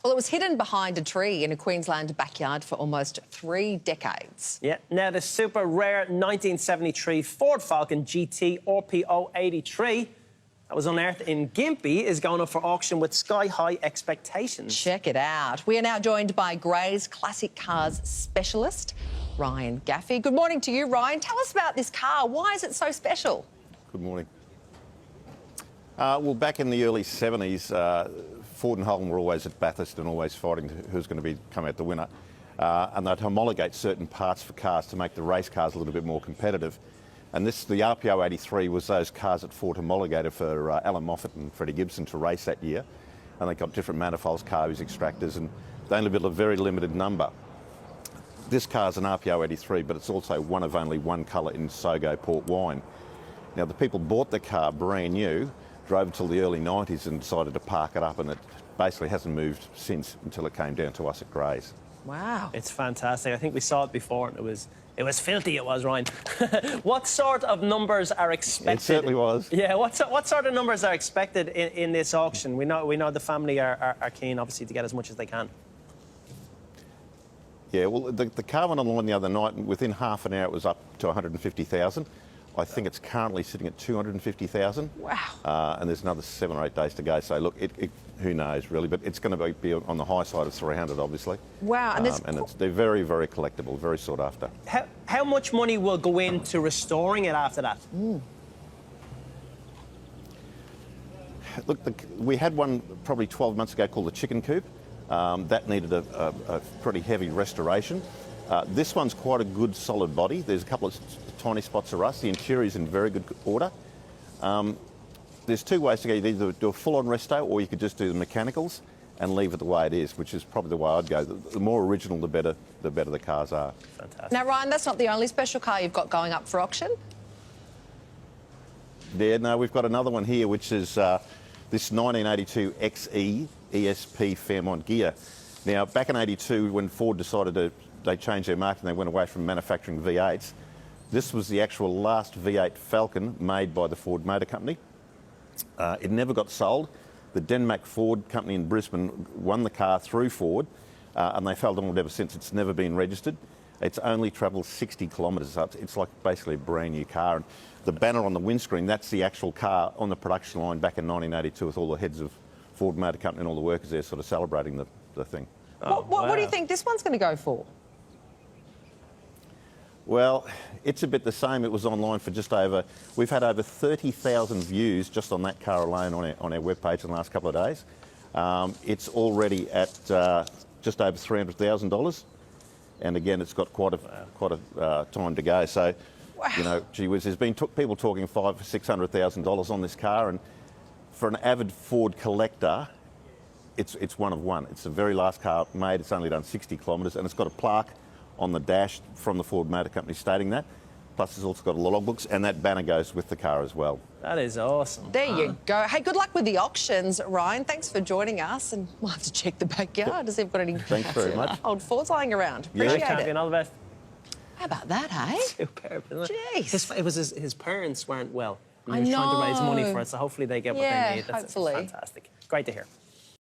Well, it was hidden behind a tree in a Queensland backyard for almost 3 decades. Yeah, now the super rare 1973 Ford Falcon GT RPO 83 that was unearthed in Gympie is going up for auction with sky-high expectations. Check it out. We are now joined by Gray's Classic Cars specialist, Ryan Gaffey. Good morning to you, Ryan. Tell us about this car. Why is it so special? Good morning. Well, back in the early 70s, Ford and Holden were always at Bathurst and always fighting who's going to come out the winner. And they'd homologate certain parts for cars to make the race cars a little bit more competitive. And the RPO 83 was those cars that Ford homologated for Alan Moffat and Freddie Gibson to race that year. And they got different manifolds, carbies, extractors, and they only built a very limited number. This car's an RPO 83, but it's also one of only one colour in Sogo port wine. Now, the people bought the car brand new, drove it till the early 90s and decided to park it up, and it basically hasn't moved since until it came down to us at Gray's. Wow. It's fantastic. I think we saw it before and it was filthy, it was, Ryan. What sort of numbers are expected? It certainly was. Yeah, what sort of numbers are expected in this auction? We know the family are keen, obviously, to get as much as they can. Yeah, well, the car went online the other night, and within half an hour it was up to 150,000. I think it's currently sitting at 250,000. Wow. And there's another 7 or 8 days to go. So, look, who knows, really. But it's going to be on the high side of 300, obviously. Wow. And they're very, very collectible, very sought after. How much money will go into restoring it after that? Look, we had one probably 12 months ago called the Chicken Coop. That needed a pretty heavy restoration. This one's quite a good solid body. There's a couple of tiny spots of rust. The interior's in very good order. There's 2 ways to go. You can either do a full-on resto, or you could just do the mechanicals and leave it the way it is, which is probably the way I'd go. The more original, the better the cars are. Fantastic. Now, Ryan, that's not the only special car you've got going up for auction. Yeah, no, we've got another one here, which is this 1982 XE ESP Fairmont gear. Now, back in '82, when Ford decided they changed their market and they went away from manufacturing V8s, this was the actual last V8 Falcon made by the Ford Motor Company. It never got sold. The Denmark Ford Company in Brisbane won the car through Ford, and they failed on it ever since. It's never been registered. It's only travelled 60 kilometres. So it's like basically a brand new car. And the banner on the windscreen, that's the actual car on the production line back in 1982 with all the heads of Ford Motor Company and all the workers there sort of celebrating the thing. What do you think this one's going to go for? Well, it's a bit the same. It was online for we've had over 30,000 views just on that car alone on our webpage in the last couple of days. It's already at just over $300,000. And again, it's got quite a time to go. So, wow. You know, gee whiz, there's been people talking $500,000 or $600,000 on this car, and for an avid Ford collector, it's one of one. It's the very last car made. It's only done 60 kilometres, and it's got a plaque on the dash from the Ford Motor Company stating that. Plus, it's also got a lot of logbooks, and that banner goes with the car as well. That is awesome. There you go. Hey, good luck with the auctions, Ryan. Thanks for joining us, and we'll have to check the backyard to see if we've got any Thanks very much. old Fords lying around. Yeah. Appreciate Champion, it. all the best. How about that, hey? Superb, isn't it? Jeez. It was his parents weren't well. And I he was trying to raise know. money for it, so hopefully they get what Yeah, they need. That's hopefully. fantastic. Great to hear.